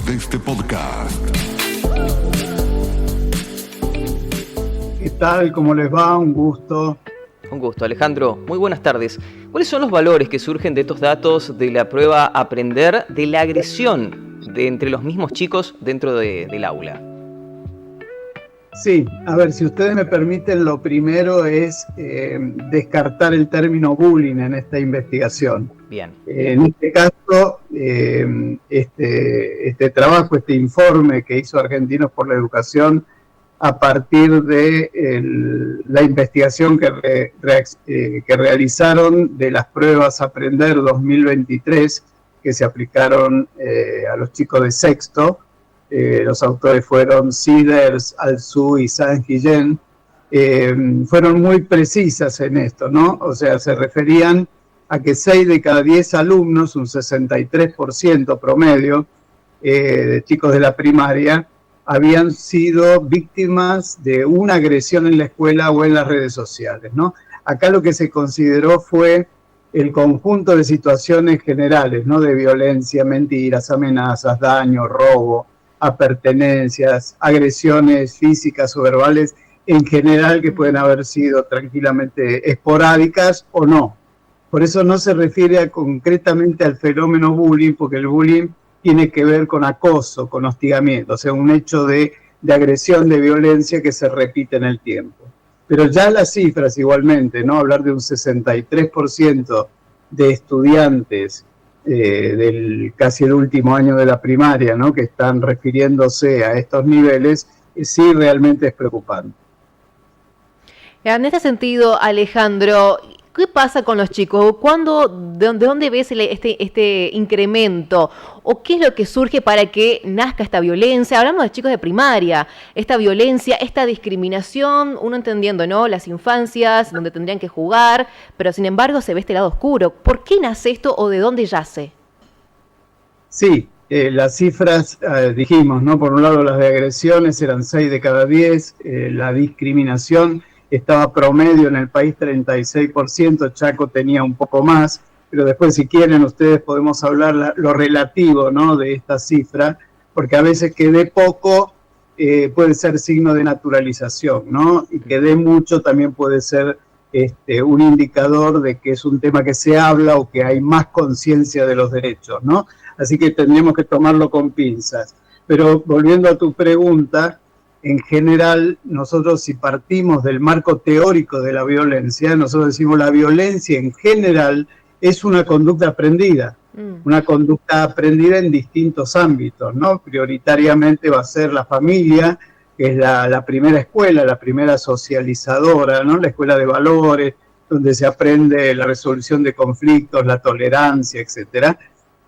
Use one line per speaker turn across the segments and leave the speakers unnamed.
de este podcast.
¿Qué tal? ¿Cómo les va? Un gusto.
Un gusto, Alejandro. Muy buenas tardes. ¿Cuáles son los valores que surgen de estos datos de la prueba Aprender de la agresión entre los mismos chicos dentro del aula?
Sí, a ver, si ustedes me permiten, lo primero es descartar el término bullying en esta investigación.
Bien.
En este caso, este trabajo, este informe que hizo Argentinos por la Educación, a partir de la investigación que realizaron de las pruebas Aprender 2023, que se aplicaron a los chicos de sexto. Los autores fueron Siders, Alzú y Saint-Guillen. Fueron muy precisas en esto, ¿no? O sea, se referían a que 6 de cada 10 alumnos, un 63% promedio de chicos de la primaria, habían sido víctimas de una agresión en la escuela o en las redes sociales, ¿no? Acá lo que se consideró fue el conjunto de situaciones generales, ¿no? De violencia, mentiras, amenazas, daño, robo, apertenencias, agresiones físicas o verbales en general, que pueden haber sido tranquilamente esporádicas o no. Por eso no se refiere concretamente al fenómeno bullying, porque el bullying tiene que ver con acoso, con hostigamiento, o sea, un hecho de agresión, de violencia que se repite en el tiempo. Pero ya las cifras igualmente, ¿no? Hablar de un 63% de estudiantes del casi el último año de la primaria, ¿no? Que están refiriéndose a estos niveles, sí realmente es preocupante.
En este sentido, Alejandro, ¿qué pasa con los chicos? ¿De dónde ves este incremento? ¿O qué es lo que surge para que nazca esta violencia? Hablamos de chicos de primaria, esta violencia, esta discriminación, uno entendiendo, ¿no? Las infancias, donde tendrían que jugar, pero sin embargo se ve este lado oscuro. ¿Por qué nace esto o de dónde yace?
Sí, las cifras dijimos, ¿no? Por un lado las de agresiones eran 6 de cada 10, la discriminación estaba promedio en el país 36%, Chaco tenía un poco más, pero después si quieren ustedes podemos hablar lo relativo, ¿no? De esta cifra, porque a veces que dé poco puede ser signo de naturalización, ¿no? Y que dé mucho también puede ser un indicador de que es un tema que se habla o que hay más conciencia de los derechos, ¿no? Así que tendríamos que tomarlo con pinzas. Pero volviendo a tu pregunta, en general, nosotros si partimos del marco teórico de la violencia, nosotros decimos la violencia en general es una conducta aprendida, una conducta aprendida en distintos ámbitos, ¿no? Prioritariamente va a ser la familia, que es la primera escuela, la primera socializadora, ¿no? La escuela de valores, donde se aprende la resolución de conflictos, la tolerancia, etcétera.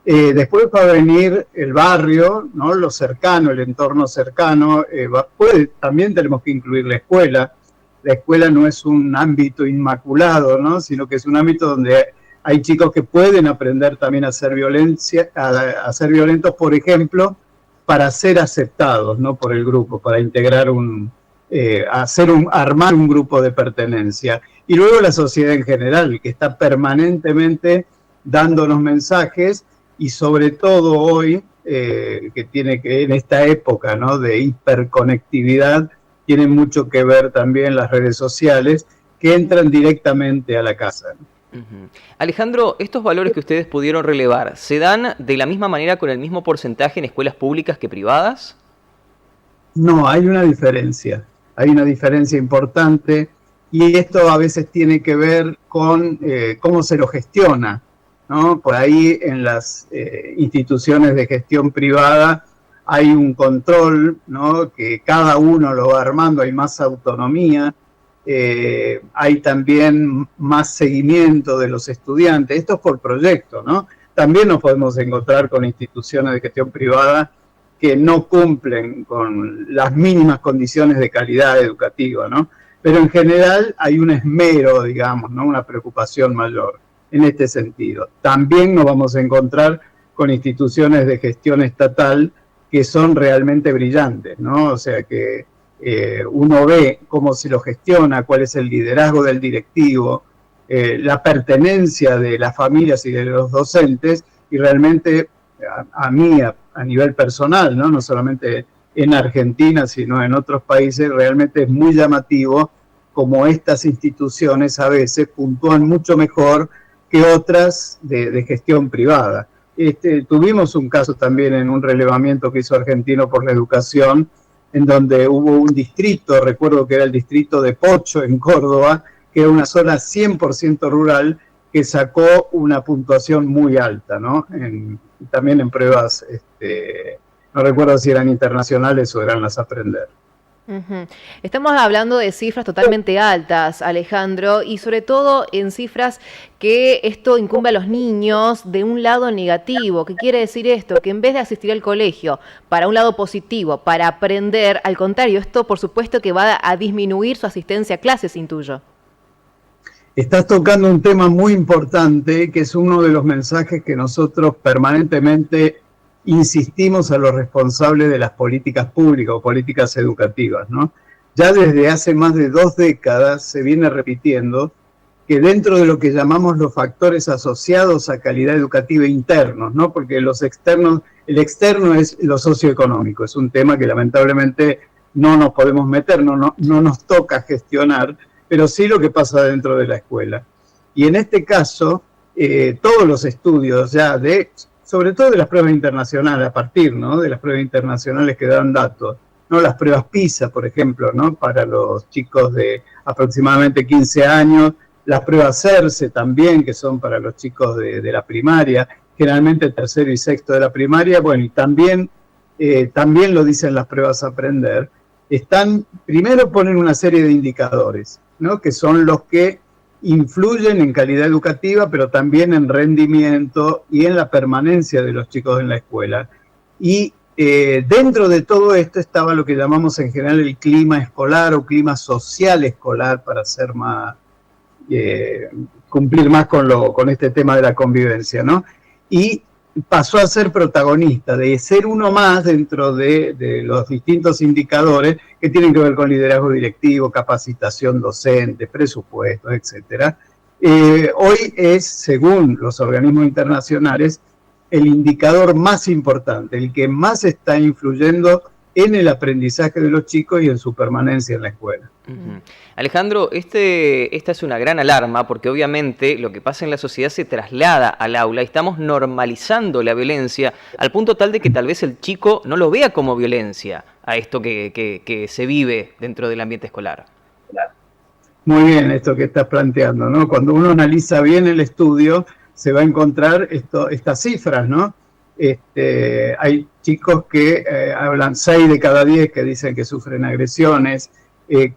Después va a venir el barrio, ¿no? Lo cercano, el entorno cercano. También tenemos que incluir la escuela. La escuela no es un ámbito inmaculado, ¿no? Sino que es un ámbito donde hay chicos que pueden aprender también a ser violentos, por ejemplo, para ser aceptados, ¿no? Por el grupo, para integrar armar un grupo de pertenencia. Y luego la sociedad en general, que está permanentemente dándonos mensajes. Y sobre todo hoy, que tiene que en esta época, ¿no? De hiperconectividad, tiene mucho que ver también las redes sociales que entran directamente a la casa.
Alejandro, ¿estos valores que ustedes pudieron relevar, se dan de la misma manera con el mismo porcentaje en escuelas públicas que privadas?
No, hay una diferencia importante, y esto a veces tiene que ver con cómo se lo gestiona, ¿no? Por ahí en las instituciones de gestión privada hay un control, ¿no? Que cada uno lo va armando, hay más autonomía, hay también más seguimiento de los estudiantes. Esto es por proyecto, ¿no? También nos podemos encontrar con instituciones de gestión privada que no cumplen con las mínimas condiciones de calidad educativa, ¿no? Pero en general hay un esmero, digamos, ¿no? Una preocupación mayor en este sentido. También nos vamos a encontrar con instituciones de gestión estatal que son realmente brillantes, ¿no? O sea que uno ve cómo se lo gestiona, cuál es el liderazgo del directivo, la pertenencia de las familias y de los docentes, y realmente a mí, a nivel personal, ¿no? No solamente en Argentina, sino en otros países, realmente es muy llamativo como estas instituciones a veces puntúan mucho mejor que otras de gestión privada. Tuvimos un caso también en un relevamiento que hizo Argentino por la Educación, en donde hubo un distrito, recuerdo que era el distrito de Pocho, en Córdoba, que era una zona 100% rural, que sacó una puntuación muy alta, ¿no? También en pruebas, no recuerdo si eran internacionales o eran las Aprender.
Uh-huh. Estamos hablando de cifras totalmente altas, Alejandro, y sobre todo en cifras que esto incumbe a los niños de un lado negativo. ¿Qué quiere decir esto? Que en vez de asistir al colegio para un lado positivo, para aprender, al contrario, esto por supuesto que va a disminuir su asistencia a clases, intuyo.
Estás tocando un tema muy importante, que es uno de los mensajes que nosotros permanentemente insistimos a los responsables de las políticas públicas o políticas educativas, ¿no? Ya desde hace más de 2 décadas se viene repitiendo que dentro de lo que llamamos los factores asociados a calidad educativa internos, ¿no? Porque los externos, el externo es lo socioeconómico, es un tema que lamentablemente no nos podemos meter, no nos toca gestionar, pero sí lo que pasa dentro de la escuela. Y en este caso, todos los estudios ya sobre todo de las pruebas internacionales, a partir, ¿no?, de las pruebas internacionales que dan datos, ¿no? Las pruebas PISA, por ejemplo, ¿no?, para los chicos de aproximadamente 15 años, las pruebas CERCE también, que son para los chicos de la primaria, generalmente tercero y sexto de la primaria, bueno, y también lo dicen las pruebas Aprender, primero ponen una serie de indicadores, ¿no?, que son los que influyen en calidad educativa, pero también en rendimiento y en la permanencia de los chicos en la escuela. Y dentro de todo esto estaba lo que llamamos en general el clima escolar o clima social escolar, para hacer más, cumplir más con este tema de la convivencia, ¿no? Y pasó a ser protagonista, de ser uno más dentro de los distintos indicadores que tienen que ver con liderazgo directivo, capacitación docente, presupuestos, etcétera. Hoy es, según los organismos internacionales, el indicador más importante, el que más está influyendo en el aprendizaje de los chicos y en su permanencia en la escuela.
Uh-huh. Alejandro, esta es una gran alarma porque obviamente lo que pasa en la sociedad se traslada al aula y estamos normalizando la violencia al punto tal de que tal vez el chico no lo vea como violencia a esto que se vive dentro del ambiente escolar.
Muy bien esto que estás planteando, ¿no? Cuando uno analiza bien el estudio se va a encontrar estas cifras, ¿no? Hay chicos que hablan 6 de cada 10 que dicen que sufren agresiones,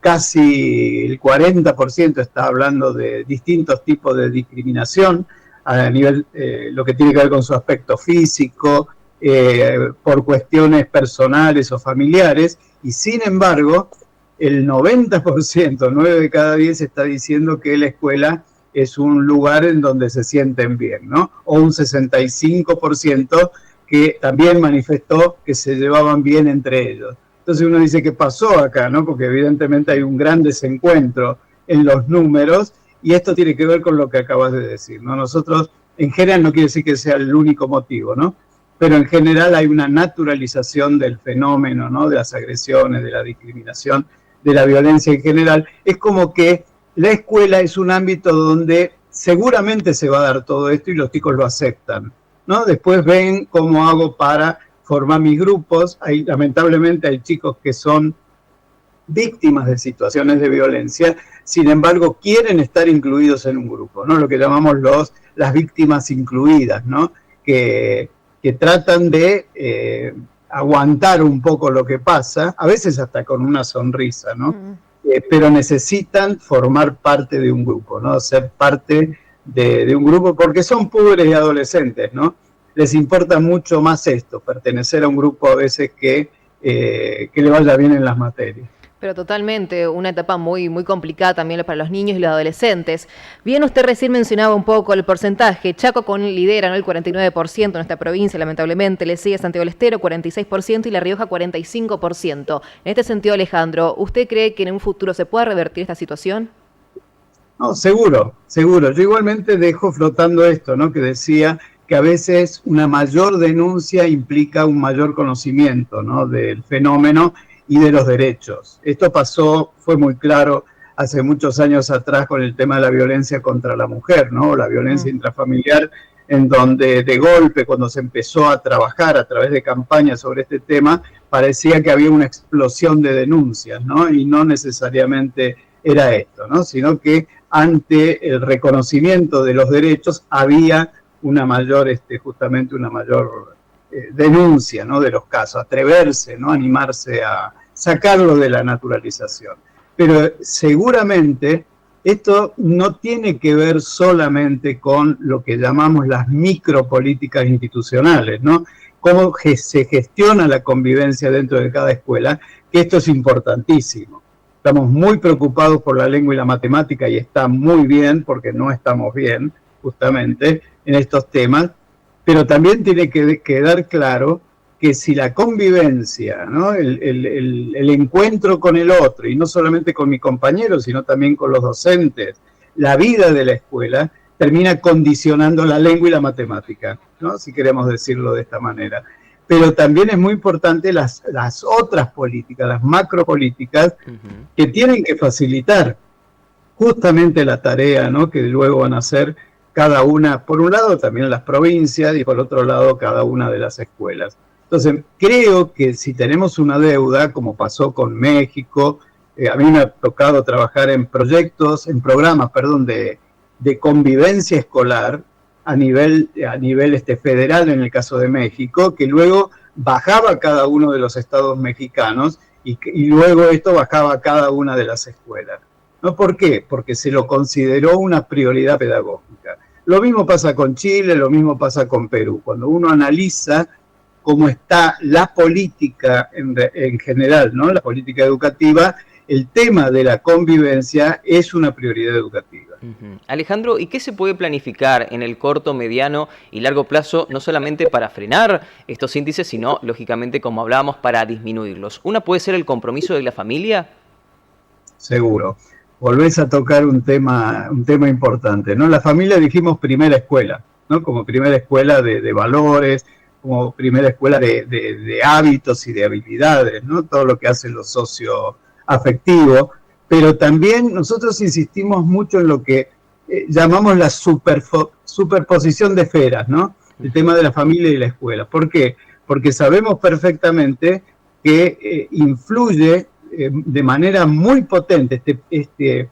casi el 40% está hablando de distintos tipos de discriminación a nivel, lo que tiene que ver con su aspecto físico, por cuestiones personales o familiares, y sin embargo, el 90%, 9 de cada 10 está diciendo que la escuela es un lugar en donde se sienten bien, ¿no? O un 65% que también manifestó que se llevaban bien entre ellos. Entonces uno dice, ¿qué pasó acá, no? Porque evidentemente hay un gran desencuentro en los números, y esto tiene que ver con lo que acabas de decir, ¿no? Nosotros, en general, no quiere decir que sea el único motivo, ¿no? Pero en general hay una naturalización del fenómeno, ¿no? De las agresiones, de la discriminación, de la violencia en general. Es como que la escuela es un ámbito donde seguramente se va a dar todo esto y los chicos lo aceptan, ¿no? Después ven cómo hago para formar mis grupos. Lamentablemente hay chicos que son víctimas de situaciones de violencia, sin embargo quieren estar incluidos en un grupo, ¿no? Lo que llamamos las víctimas incluidas, ¿no? Que tratan de aguantar un poco lo que pasa, a veces hasta con una sonrisa, ¿no? Pero necesitan formar parte de un grupo, ¿no? Ser parte de un grupo, porque son púberes y adolescentes, ¿no? Les importa mucho más esto, pertenecer a un grupo a veces que le vaya bien en las materias.
Pero totalmente, una etapa muy, muy complicada también para los niños y los adolescentes. Bien, usted recién mencionaba un poco el porcentaje. Chaco lidera, ¿no?, el 49% en esta provincia, lamentablemente. Le sigue Santiago del Estero, 46%, y La Rioja, 45%. En este sentido, Alejandro, ¿usted cree que en un futuro se pueda revertir esta situación? No,
seguro. Yo igualmente dejo flotando esto, ¿no?, que decía que a veces una mayor denuncia implica un mayor conocimiento, ¿no?, del fenómeno y de los derechos. Esto fue muy claro hace muchos años atrás con el tema de la violencia contra la mujer, ¿no?, la violencia intrafamiliar, en donde de golpe, cuando se empezó a trabajar a través de campañas sobre este tema, parecía que había una explosión de denuncias, ¿no?, y no necesariamente era esto, ¿no?, sino que ante el reconocimiento de los derechos había una mayor, justamente una mayor denuncia, ¿no?, de los casos, atreverse, ¿no?, animarse a sacarlo de la naturalización. Pero seguramente esto no tiene que ver solamente con lo que llamamos las micropolíticas institucionales, ¿no?, cómo se gestiona la convivencia dentro de cada escuela, que esto es importantísimo. Estamos muy preocupados por la lengua y la matemática, y está muy bien, porque no estamos bien, justamente, en estos temas, pero también tiene que quedar claro que si la convivencia, ¿no?, el encuentro con el otro, y no solamente con mi compañero, sino también con los docentes, la vida de la escuela, termina condicionando la lengua y la matemática, ¿no?, si queremos decirlo de esta manera. Pero también es muy importante las otras políticas, las macropolíticas, que tienen que facilitar justamente la tarea, ¿no?, que luego van a hacer cada una, por un lado también las provincias y por otro lado cada una de las escuelas. Entonces, creo que si tenemos una deuda, como pasó con México, a mí me ha tocado trabajar en programas de convivencia escolar a nivel federal en el caso de México, que luego bajaba a cada uno de los estados mexicanos y luego esto bajaba a cada una de las escuelas. ¿No? ¿Por qué? Porque se lo consideró una prioridad pedagógica. Lo mismo pasa con Chile, lo mismo pasa con Perú. Cuando uno analiza cómo está la política en general, ¿no?, la política educativa, el tema de la convivencia es una prioridad educativa.
Alejandro, ¿y qué se puede planificar en el corto, mediano y largo plazo, no solamente para frenar estos índices, sino, lógicamente, como hablábamos, para disminuirlos? ¿Una puede ser el compromiso de la familia?
Seguro. Volvés a tocar un tema importante, ¿no? La familia, dijimos, primera escuela, ¿no?, como primera escuela de valores, como primera escuela de hábitos y de habilidades, ¿no?, todo lo que hace lo socioafectivo, pero también nosotros insistimos mucho en lo que llamamos la superposición de esferas, ¿no?, el tema de la familia y la escuela. ¿Por qué? Porque sabemos perfectamente que influye de manera muy potente este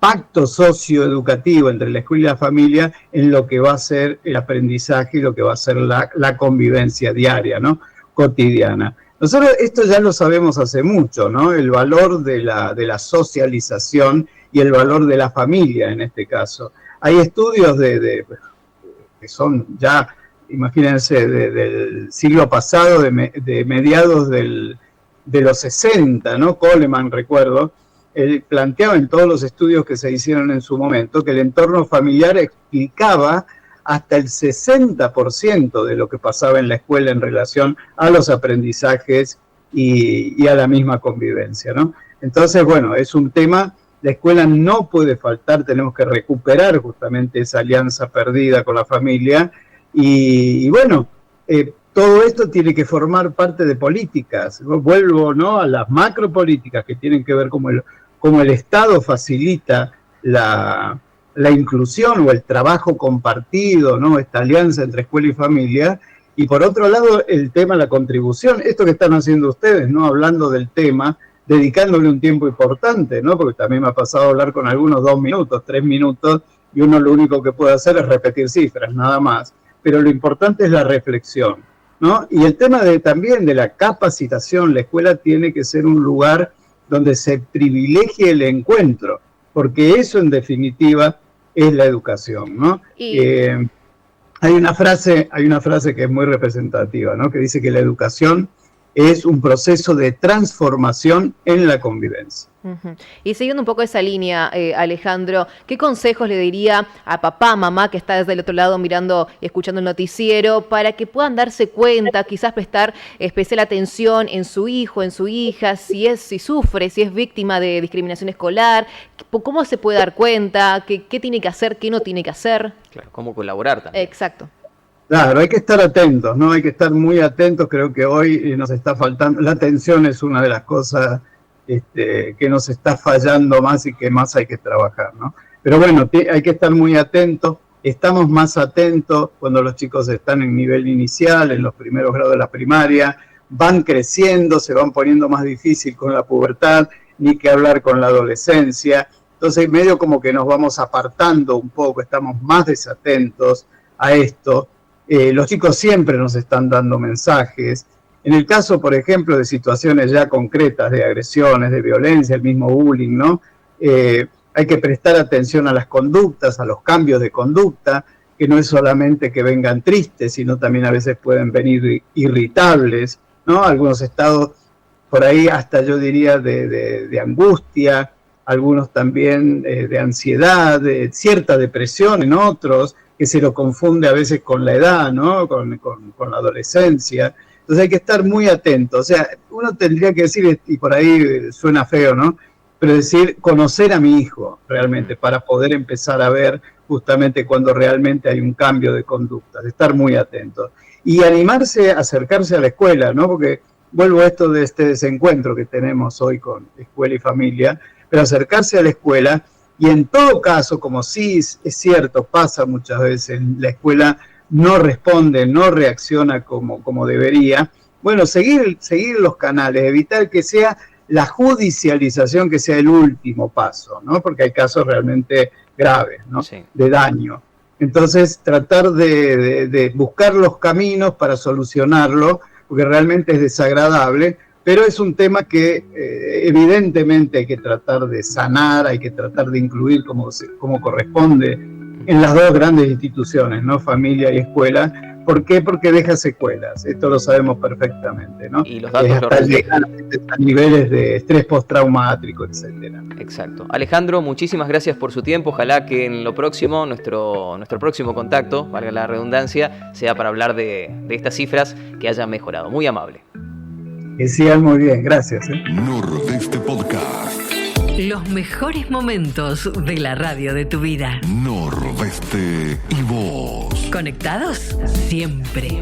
pacto socioeducativo entre la escuela y la familia en lo que va a ser el aprendizaje y lo que va a ser la convivencia diaria, ¿no?, cotidiana. Nosotros esto ya lo sabemos hace mucho, ¿no?, el valor de la socialización y el valor de la familia en este caso. Hay estudios que son ya, imagínense, del siglo pasado, de mediados de los 60, ¿no? Coleman, recuerdo, él planteaba en todos los estudios que se hicieron en su momento que el entorno familiar explicaba hasta el 60% de lo que pasaba en la escuela en relación a los aprendizajes y a la misma convivencia, ¿no? Entonces, bueno, es un tema, la escuela no puede faltar, tenemos que recuperar justamente esa alianza perdida con la familia y bueno, todo esto tiene que formar parte de políticas. Vuelvo, ¿no?, a las macropolíticas que tienen que ver cómo el Estado facilita la inclusión o el trabajo compartido, ¿no?, esta alianza entre escuela y familia. Y por otro lado, el tema de la contribución, esto que están haciendo ustedes, ¿no?, hablando del tema, dedicándole un tiempo importante, ¿no?, porque también me ha pasado a hablar con algunos 2 minutos, 3 minutos, y uno lo único que puede hacer es repetir cifras, nada más. Pero lo importante es la reflexión, ¿no? Y el tema también de la capacitación, la escuela tiene que ser un lugar donde se privilegie el encuentro, porque eso en definitiva es la educación, ¿no? Hay una frase que es muy representativa, ¿no?, que dice que la educación es un proceso de transformación en la convivencia.
Y siguiendo un poco esa línea, Alejandro, ¿qué consejos le diría a papá, mamá, que está desde el otro lado mirando y escuchando el noticiero, para que puedan darse cuenta, quizás prestar especial atención en su hijo, en su hija, si sufre, si es víctima de discriminación escolar? ¿Cómo se puede dar cuenta? ¿Qué tiene que hacer? ¿Qué no tiene que hacer?
Claro, cómo colaborar también.
Exacto.
Claro, hay que estar atentos, ¿no? Hay que estar muy atentos. Creo que hoy nos está faltando, la atención es una de las cosas que nos está fallando más y que más hay que trabajar, ¿no? Pero bueno, hay que estar muy atentos. Estamos más atentos cuando los chicos están en nivel inicial, en los primeros grados de la primaria, van creciendo, se van poniendo más difícil con la pubertad, ni que hablar con la adolescencia. Entonces, medio como que nos vamos apartando un poco, estamos más desatentos a esto. Los chicos siempre nos están dando mensajes. En el caso, por ejemplo, de situaciones ya concretas de agresiones, de violencia, el mismo bullying, ¿no? Hay que prestar atención a las conductas, a los cambios de conducta, que no es solamente que vengan tristes, sino también a veces pueden venir irritables, ¿no? Algunos estados por ahí hasta yo diría de angustia, algunos también de ansiedad, de cierta depresión en otros, que se lo confunde a veces con la edad, ¿no? Con la adolescencia. Entonces hay que estar muy atento. O sea, uno tendría que decir, y por ahí suena feo, ¿no? Pero decir, conocer a mi hijo realmente, para poder empezar a ver justamente cuando realmente hay un cambio de conducta, de estar muy atento. Y animarse a acercarse a la escuela, ¿no? Porque vuelvo a esto de este desencuentro que tenemos hoy con escuela y familia, pero acercarse a la escuela. Y en todo caso, como sí es cierto, pasa muchas veces, la escuela no responde, no reacciona como debería, bueno, seguir los canales, evitar que sea la judicialización que sea el último paso, ¿no? Porque hay casos realmente graves, ¿no? Sí. De daño. Entonces, tratar de buscar los caminos para solucionarlo, porque realmente es desagradable, pero es un tema que evidentemente hay que tratar de sanar, hay que tratar de incluir como corresponde en las dos grandes instituciones, ¿no? Familia y escuela. ¿Por qué? Porque deja secuelas, esto lo sabemos perfectamente, ¿no?
Y los datos
hasta llegar a niveles de estrés postraumático, etcétera.
Exacto. Alejandro, muchísimas gracias por su tiempo. Ojalá que en lo próximo, nuestro próximo contacto, valga la redundancia, sea para hablar de estas cifras que hayan mejorado. Muy amable.
Que sigan muy bien, gracias.
Nordeste Podcast.
Los mejores momentos de la radio de tu vida.
Nordeste y vos.
¿Conectados? Siempre.